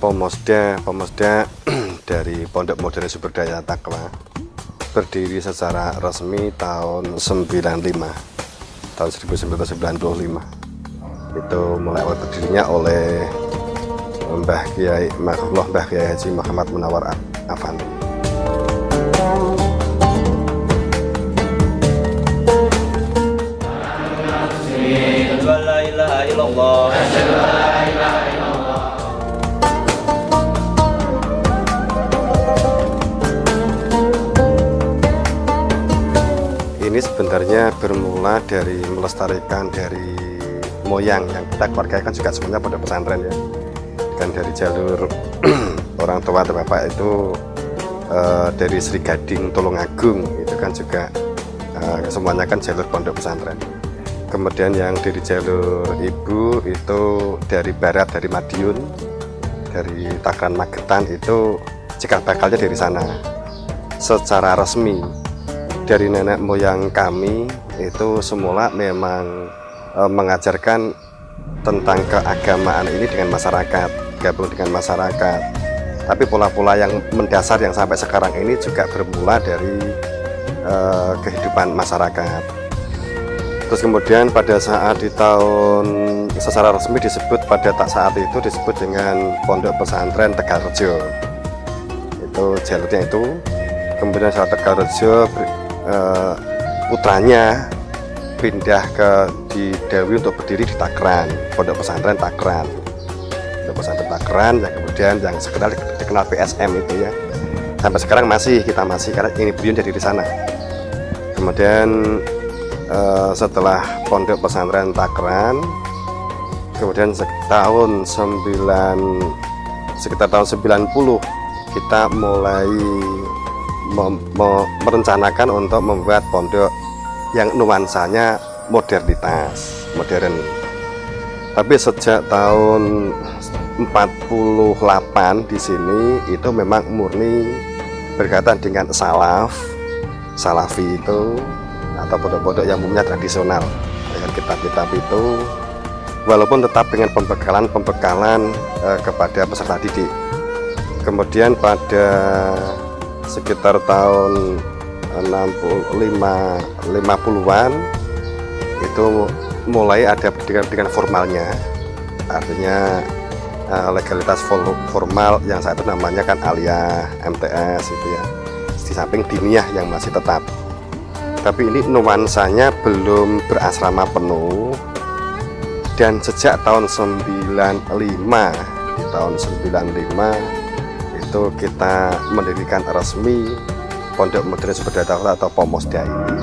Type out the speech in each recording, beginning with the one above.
Pomosda dari Pondok Modern Sumberdaya Takwa berdiri secara resmi tahun 1995. Itu mulai awal berdirinya oleh Mbah Kiai Haji Muhammad Munawar Afandi. Ini sebenarnya bermula dari melestarikan dari moyang yang kita keluarga kan juga sebenarnya pondok pesantren ya, kan dari jalur orang tua atau bapak itu dari Sri Gading Tulungagung itu kan juga semuanya kan jalur pondok pesantren. Kemudian yang dari jalur ibu itu dari barat, dari Madiun, dari Takran Magetan, itu cikal bakalnya dari sana. Secara resmi dari nenek moyang kami itu semula memang mengajarkan tentang keagamaan ini dengan masyarakat, gabung dengan masyarakat. Tapi pola-pola yang mendasar yang sampai sekarang ini juga bermula dari kehidupan masyarakat. Terus kemudian pada saat di tahun secara resmi disebut pada saat itu disebut dengan Pondok Pesantren Tegalrejo. Itu jalurnya itu. Kemudian saat Tegalrejo putranya pindah ke di Dewi untuk berdiri di Takran, Pondok Pesantren Takran. Pondok Pesantren Takran yang kemudian yang sekedar dikenal PSM itu ya. Sampai sekarang kita masih karena ini beliau dari di sana. Kemudian setelah Pondok Pesantren Takran, kemudian sekitar tahun 90 kita mulai merencanakan untuk membuat pondok yang nuansanya modern. Tapi sejak tahun 48 di sini itu memang murni berkaitan dengan salafi itu atau pondok-pondok yang umumnya tradisional dengan kitab-kitab itu, walaupun tetap dengan pembekalan kepada peserta didik. Kemudian pada sekitar tahun 50-an itu mulai ada pendidikan formalnya, artinya legalitas formal yang saat itu namanya kan aliyah, MTS itu ya, di samping diniyah yang masih tetap. Tapi ini nuansanya belum berasrama penuh, dan sejak tahun 95 itu kita mendirikan resmi Pondok Modern Sumberdaya Takwa atau Pomosda ini.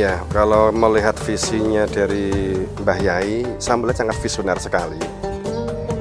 Ya, kalau melihat visinya dari Mbah Yai, saya melihat sangat visioner sekali.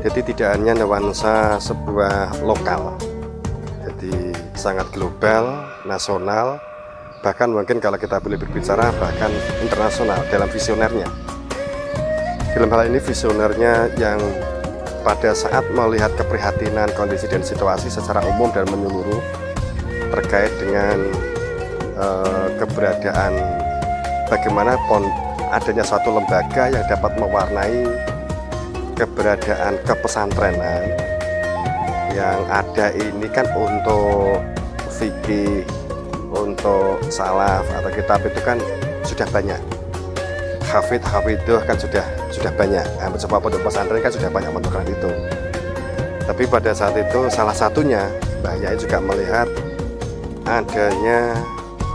Jadi tidak hanya nuansa sebuah lokal, jadi sangat global, nasional, bahkan mungkin kalau kita boleh berbicara bahkan internasional dalam visionernya. Dalam hal ini visionernya yang pada saat melihat keprihatinan kondisi dan situasi secara umum dan menyeluruh terkait dengan keberadaan bagaimana adanya suatu lembaga yang dapat mewarnai keberadaan kepesantrenan yang ada ini kan untuk fikih, untuk salaf atau kitab itu kan sudah banyak. Hafidh kan sudah banyak. Hampir semua pondok pesantren kan sudah banyak menentukan itu. Tapi pada saat itu salah satunya Mbah Yai juga melihat adanya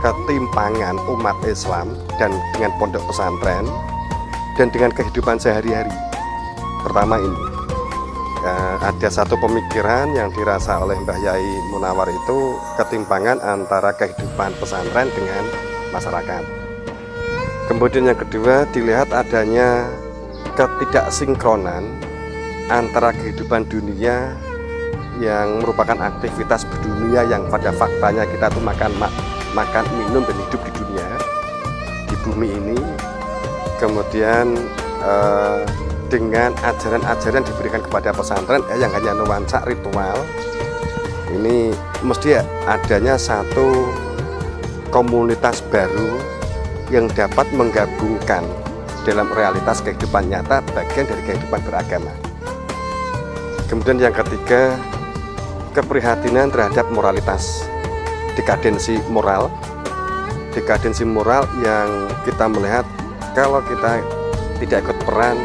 ketimpangan umat Islam dan dengan pondok pesantren dan dengan kehidupan sehari-hari. Pertama ini ada satu pemikiran yang dirasa oleh Mbah Yai Munawar itu ketimpangan antara kehidupan pesantren dengan masyarakat. Kemudian yang kedua dilihat adanya ketidaksinkronan antara kehidupan dunia yang merupakan aktivitas berdunia yang pada faktanya kita tuh makan minum dan hidup di dunia di bumi ini, kemudian dengan ajaran-ajaran diberikan kepada pesantren yang hanya nuansa ritual. Ini mesti adanya satu komunitas baru yang dapat menggabungkan dalam realitas kehidupan nyata bagian dari kehidupan beragama. Kemudian yang ketiga, keprihatinan terhadap moralitas, dekadensi moral yang kita melihat kalau kita tidak ikut peran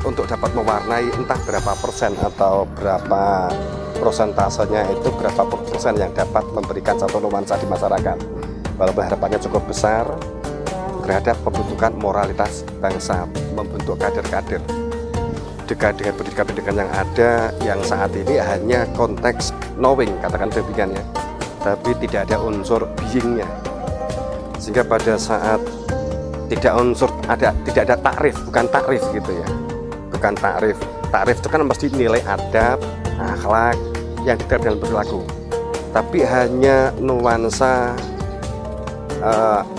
untuk dapat mewarnai entah berapa persen atau berapa prosentasenya itu berapa persen yang dapat memberikan satu nuansa di masyarakat, walaupun harapannya cukup besar terhadap pembentukan moralitas bangsa, membentuk kader-kader dengan pendidikan-pendidikan yang ada yang saat ini hanya konteks knowing, katakan demikian ya, tapi tidak ada unsur being-nya, sehingga pada saat tidak ada takrif, bukan takrif gitu ya, bukan takrif itu kan mesti nilai adab, akhlak yang diterapkan dalam perilaku, tapi hanya nuansa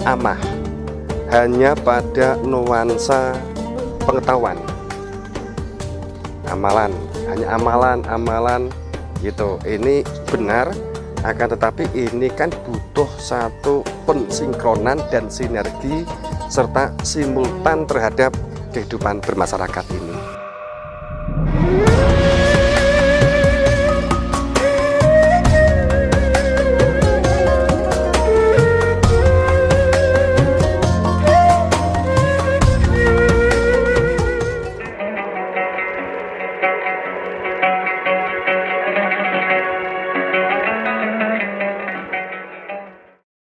amah, hanya pada nuansa pengetahuan, hanya amalan gitu. Ini benar, akan tetapi ini kan butuh satu pensinkronan dan sinergi serta simultan terhadap kehidupan bermasyarakat ini.